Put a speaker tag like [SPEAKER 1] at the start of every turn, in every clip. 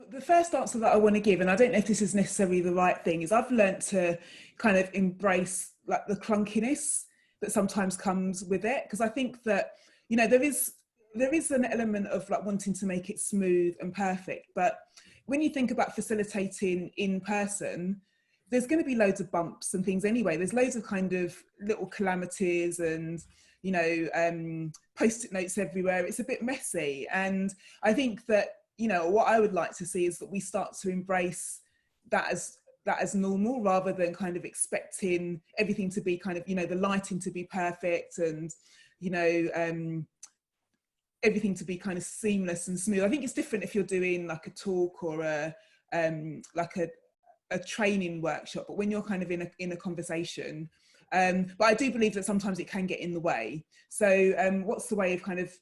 [SPEAKER 1] The first answer that I want to give, and I don't know if this is necessarily the right thing, is I've learned to kind of embrace like the clunkiness that sometimes comes with it, because I think that, you know, there is an element of like wanting to make it smooth and perfect, but when you think about facilitating in person, there's going to be loads of bumps and things anyway. There's loads of kind of little calamities and, you know, post-it notes everywhere. It's a bit messy, and I think that, you know, what I would like to see is that we start to embrace that as normal, rather than kind of expecting everything to be kind of, you know, the lighting to be perfect and, you know, everything to be kind of seamless and smooth. I think it's different if you're doing like a talk or like a training workshop, but when you're kind of in a conversation, but I do believe that sometimes it can get in the way. So what's the way of kind of,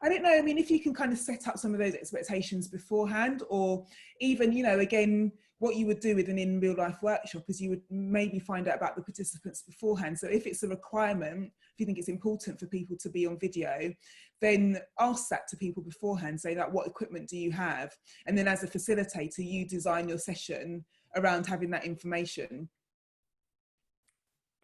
[SPEAKER 1] I don't know, I mean, if you can kind of set up some of those expectations beforehand, or even, you know, again, what you would do with an in real life workshop is you would maybe find out about the participants beforehand. So if it's a requirement, if you think it's important for people to be on video, then ask that to people beforehand, say that, what equipment do you have? And then as a facilitator, you design your session around having that information.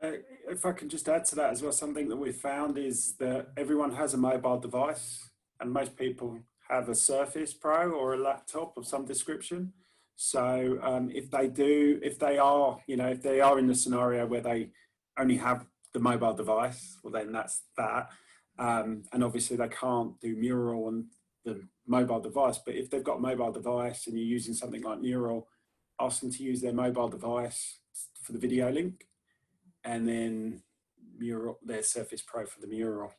[SPEAKER 2] If I can just add to that as well, something that we've found is that everyone has a mobile device, and most people have a Surface Pro or a laptop of some description. So if they are in the scenario where they only have the mobile device, well, then that's that. And obviously they can't do Mural on the mobile device, but if they've got a mobile device and you're using something like Mural, ask them to use their mobile device for the video link, and then Mural, their Surface Pro for the Mural.